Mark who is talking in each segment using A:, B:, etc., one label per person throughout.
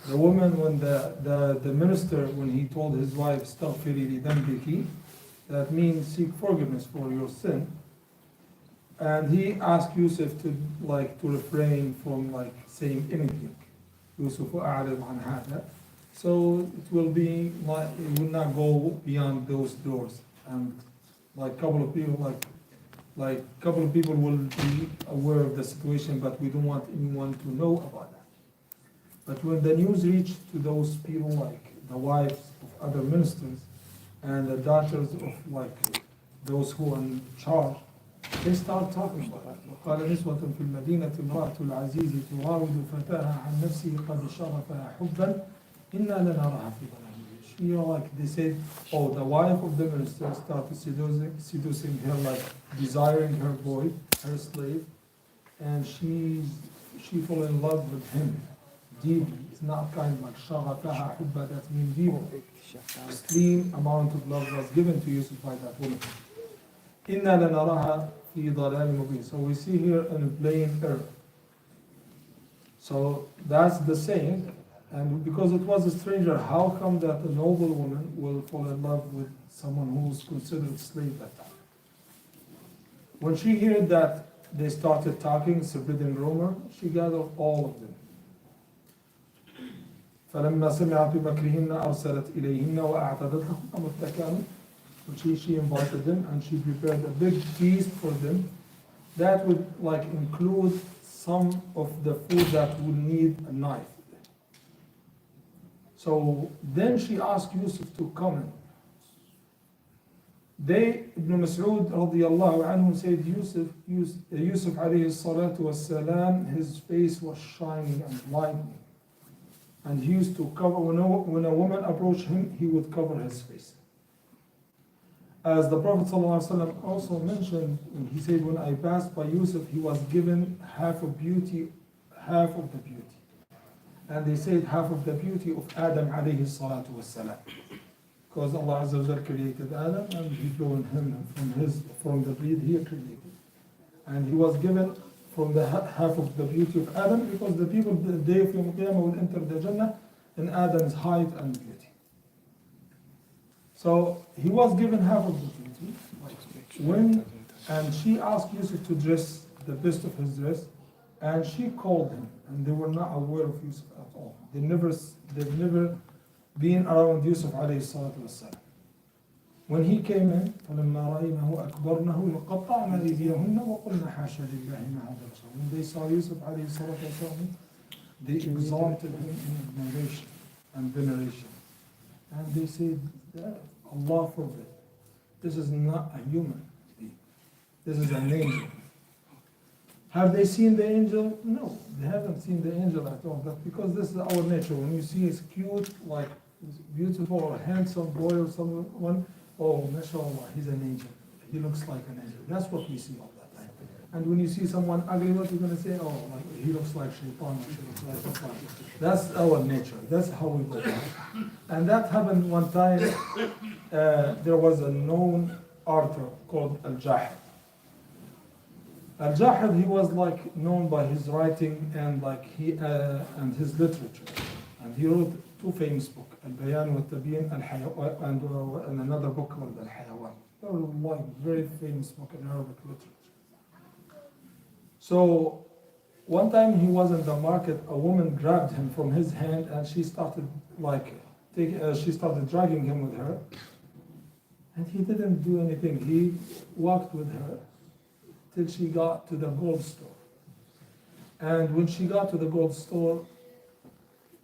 A: The woman, when the minister, when he told his wife, "Astaghfiri li dhanbiki," that means seek forgiveness for your sin. And he asked Yusuf to refrain from saying anything. Yusuf أعرض عن هذا. So it will not go beyond those doors. And couple of people will be aware of the situation, but we don't want anyone to know about that. But when the news reached to those people, like the wives of other ministers and the daughters of those who are in charge, they start talking about it. وقال نسوة في المدينة امرأة العزيز تراود فتاها عن نفسه قد شغفها حبا إنا لنراها في ضلال مبين. They said, oh, the wife of the minister started seducing her, desiring her boy, her slave, and she fell in love with him deeply. It's not kind like شغفها حبا, that means deep. Extreme amount of love was given to Yusuf by that woman. إِنَّا لَنَرَاهَا فِي ضَلَالٍ مُبِينٍ. So we see here in a plain earth. So that's the saying, and because it was a stranger, how come that a noble woman will fall in love with someone who's considered a slave at that time? When she heard that they started talking, spreading rumor, she gathered all of them. فلما سمعت بمكرهن أرسلت إليهن وأعتدت لهن متكئا. She invited them and she prepared a big feast for them that would include some of the food that would need a knife. So then she asked Yusuf to come in. Ibn Mas'ud radiallahu anhu said Yusuf alayhi salatu was salam, his face was shining and lightening. And he used to cover, when a woman approached him, he would cover his face. As the Prophet ﷺ also mentioned, he said, when I passed by Yusuf, he was given half of the beauty. And they said half of the beauty of Adam alayhi salatu wassalam. Because Allah Azza wa Jal created Adam and he cloned him from the breed he created. And he was given from the half of the beauty of Adam, because the people the day of Yawm al-Qiyamah will enter the Jannah in Adam's height and beauty. So he was given half of the beauty. And she asked Yusuf to dress the best of his dress, and she called him, and they were not aware of Yusuf at all. They've never been around Yusuf alayhi salatu wassalam. When he came in, فَلَمَّا رَأَيْنَهُ أَكْبَرْنَهُ وَقَطَّعْنَا أَيْدِيَهُنَّ وَقُلْنَا حَاشَ لِلَّهِ مَا هَذَا بَشَرٌ. When they saw Yusuf alayhi salatu wassalam, they exalted him in admiration and veneration. And they said, Allah forbid, this is not a human being. This is an angel. Have they seen the angel? No, they haven't seen the angel at all. But because this is our nature, when you see a cute, beautiful or handsome boy or someone, oh, mashallah, he's an angel. He looks like an angel. That's what we see all that time. And when you see someone ugly, what you're going to say? Oh, he looks like shaitan. That's our nature. That's how we go back. And that happened one time. There was a known author called Al-Jahid. Al-Jahid, he was known by his writing and and his literature. And he wrote two famous books, Al-Bayan wa Tabiin, and another book called Al-Hayawan. They were very famous book in Arabic literature. So one time he was in the market, a woman grabbed him from his hand and she started dragging him with her. And he didn't do anything. He walked with her till she got to the gold store. And when she got to the gold store,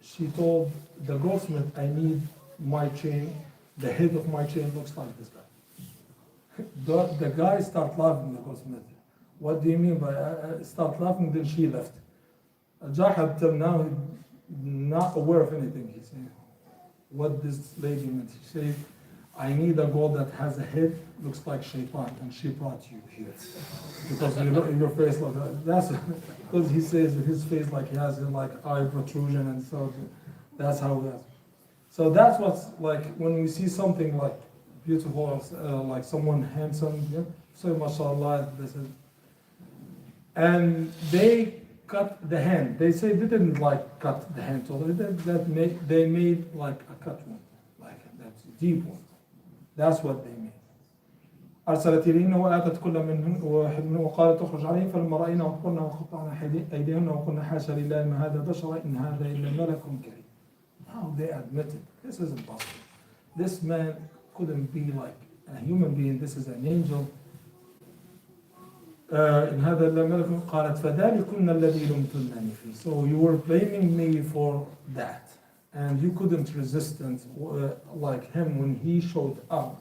A: she told the goldsmith, I need my chain. The head of my chain looks like this guy. The guy started laughing, the goldsmith. What do you mean by start laughing? Then she left. Jahad till now not aware of anything. He said, what this lady meant. She said, I need a gold that has a head, looks like shaitan, and she brought you here. Because your face like that. That's because he says that his face he has eye protrusion, and so that's how it is. So that's what's when we see something beautiful, like someone handsome, yeah, so mashallah, this is. And they cut the hand. They say they didn't like cut the hand totally. They made like a cut wound, like that's deep wound. That's what they made. أرسلت إليهن وآتت كل منهن وقالت تخرج عليهم فلما رأينا وقلنا وقطعنا أيديهن وقلنا حاشا لله ما هذا بشر إن هذا إلا ملك كريم. Now they admitted this is impossible. This man couldn't be like a human being. This is an angel. إن هذا إلا ملك. قالت فذلكن الذي لمتنني فيه. So you were blaming me for that, and you couldn't resist like him when he showed up.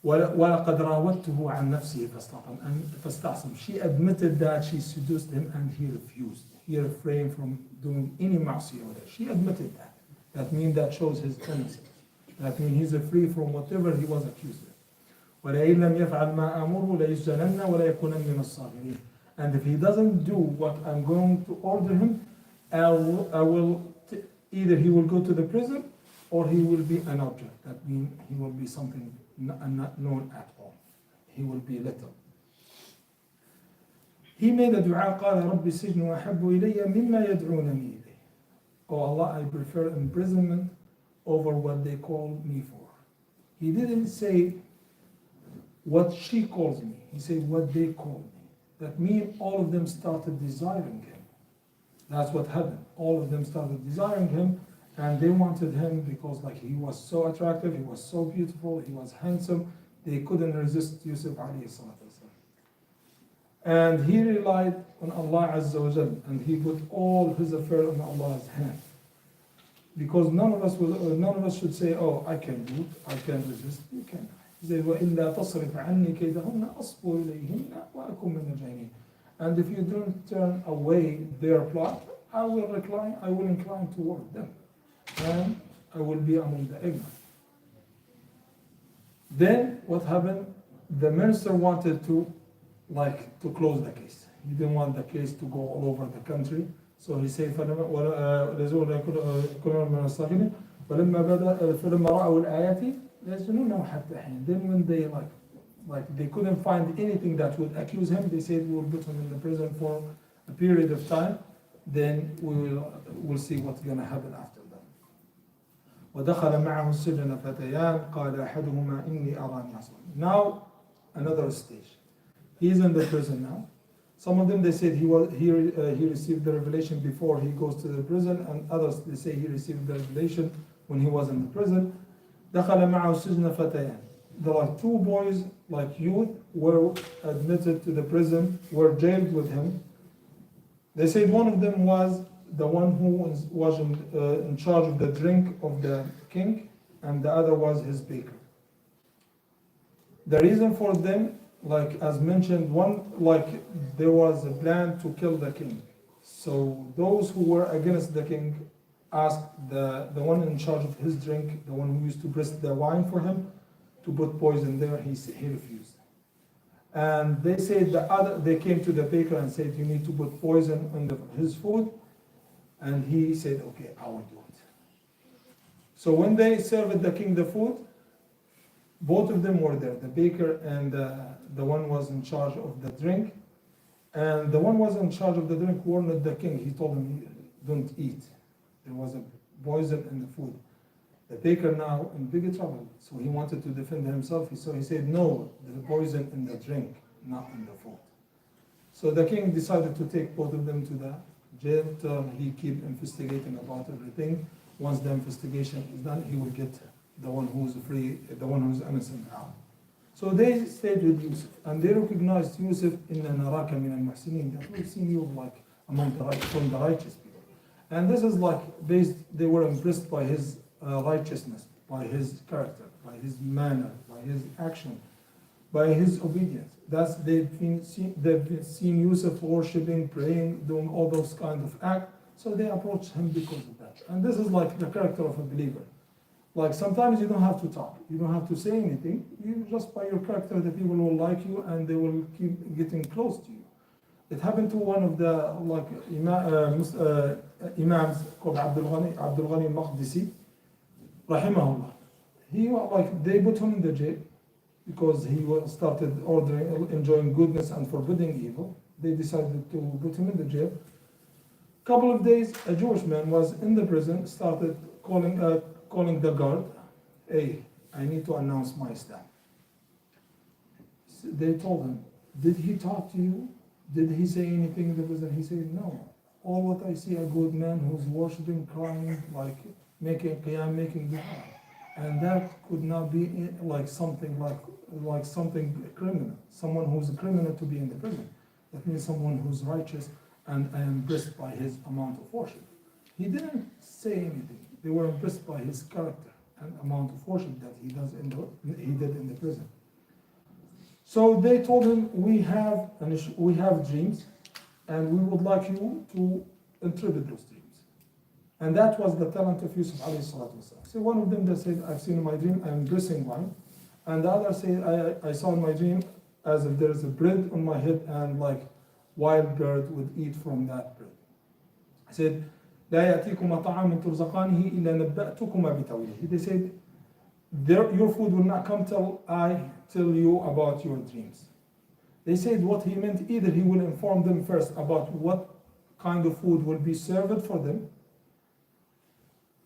A: ولقد راودته عن نفسه فاستعصم. She admitted that she seduced him and he refused. He refrained from doing any معصية with her. She admitted that. That means that shows his innocence. That means he's free from whatever he was accused of. ولئن لم يفعل ما آمره ليسجنن ولا يكونن من الصاغرين. And if he doesn't do what I'm going to order him, either he will go to the prison or he will be an object. That means he will be something not known at all. He will be little. He made a dua. قال رب السجن وأحب إلي مما يدعونني إليه. Oh Allah, I prefer imprisonment over what they call me for. He didn't say what she calls me. He said what they call me. That means all of them started desiring him. That's what happened. All of them started desiring him, and they wanted him because like he was so attractive, he was so beautiful, he was handsome. They couldn't resist Yusuf alayhi salatu wasalam. And he relied on Allah Azza wa Jal, and he put all his affairs in Allah's hand. Because none of us should say, oh, I can do it, I can resist. You can. He said, وَإِلَّا تَصْرِفْ عَنِّي كَيْدَهُنَّ أَصْبُ إِلَيْهِنَّ وَأَكُنْ مِنَ الْجَاهِلِينَ. And if you don't turn away their plot, I will incline toward them, and I will be among the ignorant. Then what happened? The minister wanted to close the case. He didn't want the case to go all over the country. So he said, فلما رأوا الآيات يسجنونه حتى حين. Then when they they couldn't find anything that would accuse him, they said we'll put him in the prison for a period of time. Then we'll see what's going to happen after that. ودخل معه السجن فتيان قال أحدهما إني أراني أصلا. Now another stage. He's in the prison now. Some of them they said he received the revelation before he goes to the prison, and others they say he received the revelation when he was in the prison. دخل معه السجن فتيان. There are two boys, like youth, were admitted to the prison, were jailed with him. They said one of them was the one who was in charge of the drink of the king, and the other was his baker. The reason for them, as mentioned, there was a plan to kill the king. So those who were against the king asked the one in charge of his drink, the one who used to press the wine for him, to put poison there. He refused. And they said they came to the baker and said, you need to put poison on his food. And he said, okay, I will do it. So when they served the king the food, both of them were there, the baker and the one was in charge of the drink. And the one was in charge of the drink warned the king. He told him, don't eat. There was a poison in the food. The baker now in big trouble, so he wanted to defend himself. So he said, no, the poison in the drink, not in the food. So the king decided to take both of them to the jail till he keep investigating about everything. Once the investigation is done, he will get the one who's free, the one who's innocent out. So they stayed with Yusuf, and they recognized Yusuf in the naraka min al-muhsinin, that we've seen you from the righteous people. And this is they were impressed by his righteousness, by his character, by his manner, by his action, by his obedience. They've seen Yusuf worshiping, praying, doing all those kinds of acts, so they approached him because of that. And this is the character of a believer. Sometimes you don't have to talk, you don't have to say anything. You just by your character, the people will like you and they will keep getting close to you. It happened to one of the imams called Abdul Ghani al-Maqdisi, rahimahullah. They put him in the jail because he started enjoying goodness and forbidding evil. they decided to put him in the jail. Couple of days, a Jewish man was in the prison, started calling the guard, hey, I need to announce my Islam. They told him, did he talk to you? Did he say anything in the prison? He said, no. All what I see, a good man who's worshiping, crying, like making qiyam, making dua. And that could not be like something criminal. Someone who's a criminal to be in the prison. That means someone who's righteous and impressed by his amount of worship. He didn't say anything. They were impressed by his character and amount of worship that he did in the prison. So they told him, we have dreams, and we would like you to interpret those dreams. And that was the talent of Yusuf alayhi salatu wasalam. So one of them, they said, I've seen in my dream, I'm dressing wine. And the other said, I saw in my dream as if there is a bread on my head and like wild bird would eat from that bread. I said, لا يأتيكما طعام ترزقانه إلا نبأتكما بتأويله. They said, your food will not come till I tell you about your dreams. They said what he meant, either he will inform them first about what kind of food will be served for them,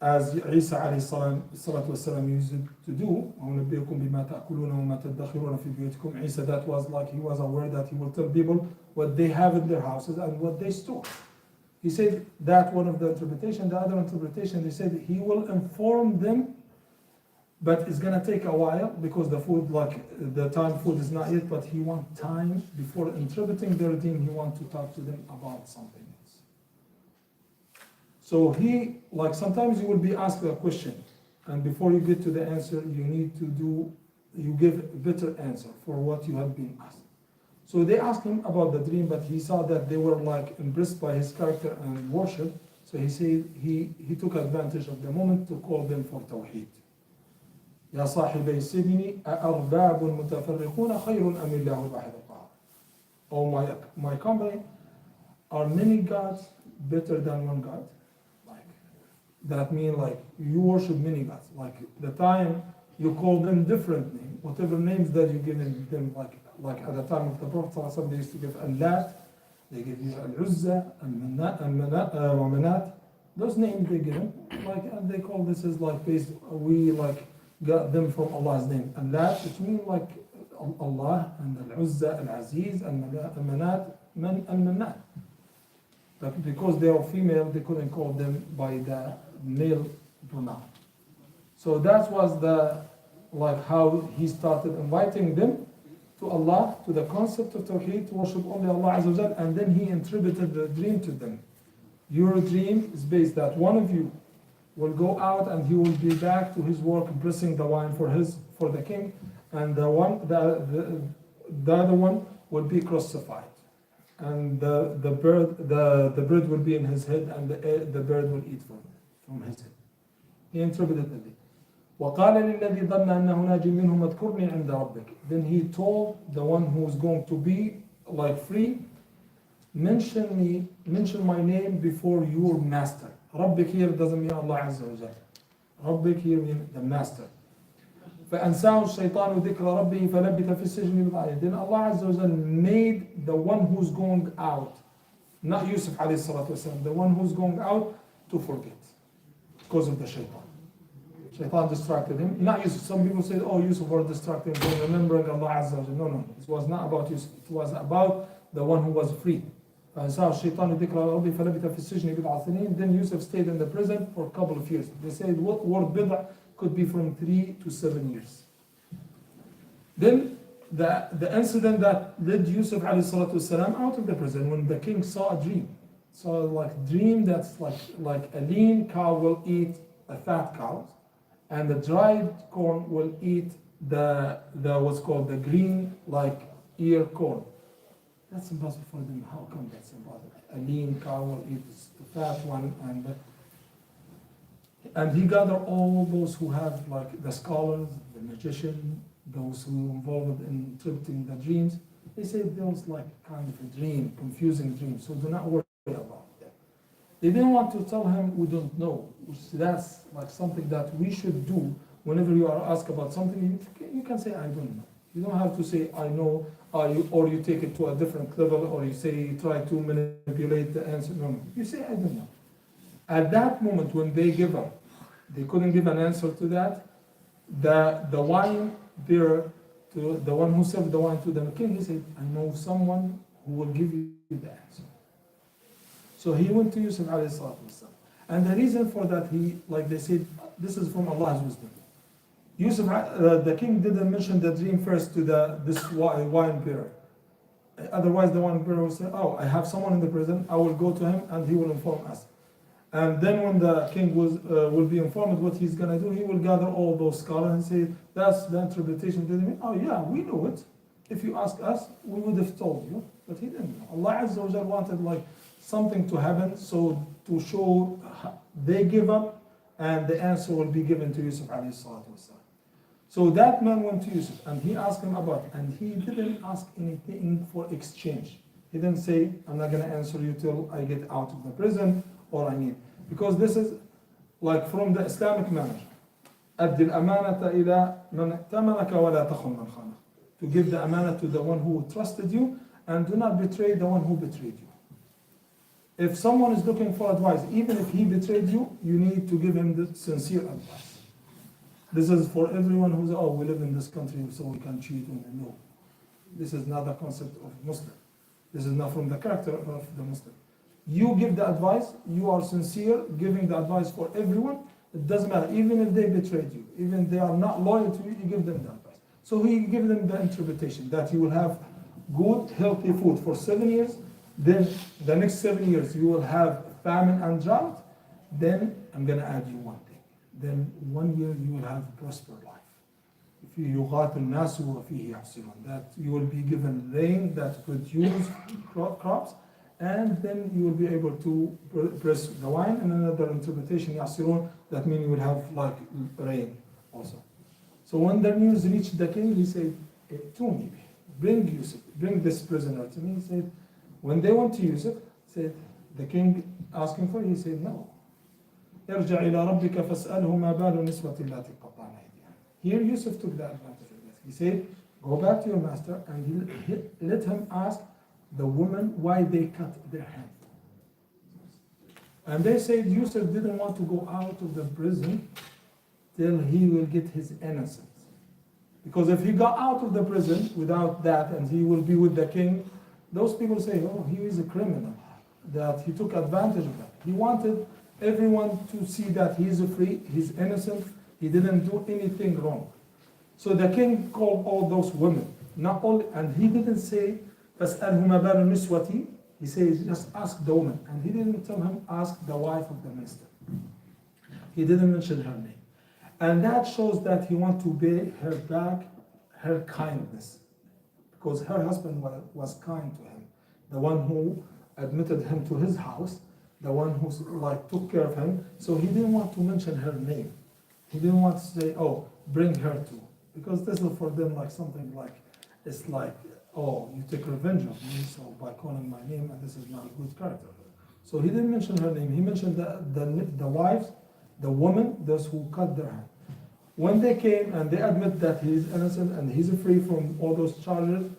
A: as Isa alayhi salatu wasalam used to do. Isa, that was like he was aware that he will tell people what they have in their houses and what they store. He said that one of the interpretation. The other interpretation, they said he will inform them, but it's gonna take a while because the food, like the time food is not yet, but he wants time before interpreting their dream. He wants to talk to them about something else. So he, like sometimes you will be asked a question, and before you get to the answer, you give a better answer for what you have been asked. So they asked him about the dream, but he saw that they were like impressed by his character and worship. So he said he took advantage of the moment to call them for tawheed. يا صاحبي السجن أأرباب متفرقون خير أم الله الواحد القهار. Oh my company, are many gods better than one God? Like that means like you worship many gods. Like the time you call them different names, whatever names that you give them, like at the time of the Prophet they used to give Al-Lat, they give you Al-Uzza, Al-Manat. Those names they give them, like, and they call this is like based, we like got them from Allah's name. Al-Lat, which means like Allah, and Al-Uzza, Al-Aziz, Al-Manat, Al-Manat. But because they are female, they couldn't call them by the male pronoun. So that was the, like how he started inviting them to Allah, to the concept of Tawheed, to worship only Allah Azza wa Jal, and then he interpreted the dream to them. Your dream is based that one of you will go out and he will be back to his work blessing the wine for the king, and the other one will be crucified, and the bread will be in his head, and the bird will eat from his head. He interpreted the dream. وقال للذي ظن أنه ناج منهم اذكرني عند ربك. Then he told the one who is going to be like free, mention my name before your master. ربك here doesn't mean Allah Azza wa Jal. ربك here means the master. فأنساه الشيطان ذكر ربه فلبث في السجن بضع أيام. Then Allah Azza wa Jal made the one who's going out, not Yusuf alayhi salatu wasalam, the one who's going out to forget because of the shaitan. Shaitan distracted him. Not Yusuf. Some people say, oh, Yusuf was distracted from remembering Allah Azza wa Jal. No. It was not about Yusuf. It was about the one who was free. فأنساه الشيطان ذكر ربه فلبث في السجن بضع سنين. Then Yusuf stayed in the prison for a couple of years. They said what word bid'ah could be from 3 to 7 years. Then the incident that led Yusuf alayhi salatu wasalam out of the prison, when the king saw a dream. So like dream that's like a lean cow will eat a fat cow, and the dried corn will eat the what's called the green like ear corn. That's impossible for them. How come that's impossible? A lean cow will eat the fat one, and he gathered all those who have like the scholars, the magician, those who involved in interpreting the dreams. They say there was like kind of a dream, confusing dream. So do not worry about that. They didn't want to tell him we don't know, which that's like something that we should do whenever you are asked about something. You can say I don't know. You don't have to say I know or you take it to a different level, or you say you try to manipulate the answer. No, no. You say, I don't know. At that moment, when they give up, they couldn't give an answer to that. The wine bearer, to the one who served the wine to the king, he said, I know someone who will give you the answer. So he went to Yusuf alayhi salatu wasalam. And the reason for that, like they said, this is from Allah's wisdom. Yusuf, the king didn't mention the dream first to this wine bearer. Otherwise, the wine bearer will say, oh, I have someone in the prison, I will go to him and he will inform us. And then when the king will be informed what he's going to do, he will gather all those scholars and say, that's the interpretation. Oh yeah, we know it. If you ask us, we would have told you. But he didn't know. Allah Azza wa Jal wanted like something to happen, so to show they give up and the answer will be given to Yusuf alayhi salatu wasalam. So that man went to Yusuf and he asked him about it, and he didn't ask anything for exchange. He didn't say, I'm not going to answer you till I get out of the prison, or I need. Because this is like from the Islamic manner. أَدِّ الْأَمَانَةَ إِلَى مَنْ ائْتَمَنَكَ وَلَا تَخُنْ مَنْ خَانَكَ. To give the amana to the one who trusted you, and do not betray the one who betrayed you. If someone is looking for advice, even if he betrayed you, you need to give him the sincere advice. This is for everyone who's, oh, we live in this country so we can cheat. No. This is not the concept of Muslim. This is not from the character of the Muslim. You give the advice, you are sincere, giving the advice for everyone. It doesn't matter, even if they betrayed you, even if they are not loyal to you, you give them the advice. So he gave them the interpretation that you will have good, healthy food for 7 years, then the next 7 years you will have famine and drought, then I'm going to add you one thing. Then 1 year you will have a prosperous life. That you will be given rain that produce crops, and then you will be able to press the wine. And another interpretation, يعصرون, that means you will have like rain also. So when the news reached the king, he said, to me, bring Yusuf, bring this prisoner to me. He said, when they went to Yusuf, said, the king asked him for it, he said, no. ارجع إلى ربك فاسأله ما بال النسوة اللاتي قطعن أيديهن. Here Yusuf took the advantage of this. He said, go back to your master and let him ask the woman why they cut their hand. And they said Yusuf didn't want to go out of the prison till he will get his innocence. Because if he got out of the prison without that and he will be with the king, those people say, oh, he is a criminal, that he took advantage of that. He wanted everyone to see that he is free, he's innocent, he didn't do anything wrong. So the king called all those women, not only, and he didn't say, فَاسْأَلْهُ مَا بَالُ النِّسْوَةِ. He says, just ask the woman. And he didn't tell him, ask the wife of the minister. He didn't mention her name. And that shows that he wants to pay her back her kindness. Because her husband was kind to him. The one who admitted him to his house, the one who like took care of him. So he didn't want to mention her name. He didn't want to say, oh, bring her too. Because this is for them like something like, it's like, oh, you take revenge of me, so by calling my name, and this is not a good character. So he didn't mention her name. He mentioned the wives, the women, those who cut their hand. When they came and they admit that he is innocent and he's free from all those charges,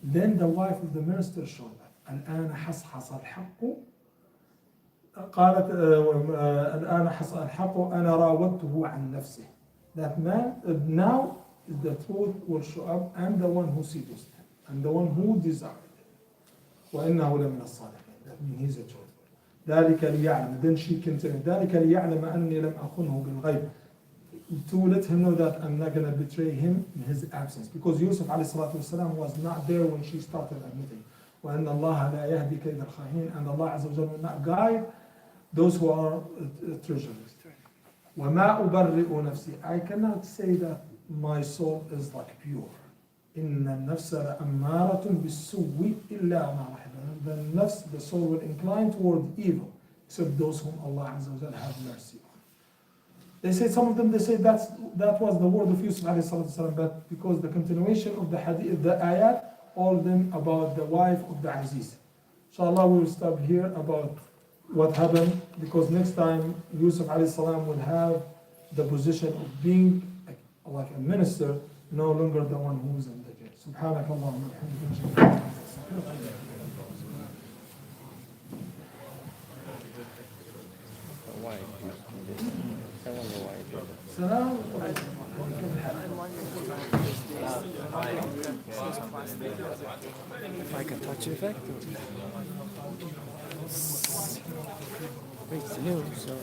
A: then the wife of the minister showed up. الآن حصحص الحق قالت الآن حصحص الحق أنا راودته عن نفسه. That man now the truth will show up, and the one who seduced him and the one who desired it. وإنه لمن الصادقين. That means he's a truthful. ذلك ليعلم. Then she continued. ذلك ليعلم أني لم أخنه بالغيب. To let him know that I'm not going to betray him in his absence. Because Yusuf ﷺ was not there when she started admitting. وَأَنَّ اللَّهَ لَا يَهْدِي كَيْدَ الْخَائِنِينَ. And Allah Azza wa Jalla will not guide those who are treacherous. وَمَا أُبَرِّئُ نَفْسِي. I cannot say that my soul is like pure. إِنَّ النَّفْسَ لَأَمَّارَةٌ بِالسُّوِّ إِلَّا مَا رَحِمَ. The nafs, the soul will incline toward evil, except those whom Allah Azza wa Jalla have mercy on. They say, some of them, they say that was the word of Yusuf ﷺ, but because the continuation of the hadith, the ayat, all of them about the wife of the Aziz. Inshallah, we will stop here about what happened, because next time Yusuf ﷺ will have the position of being like a minister, no longer the one who is in the jail. سبحانك اللهم وبحمدك
B: Why? I wonder why.
A: سلام
B: If I can touch effect. Wait, it's new, so.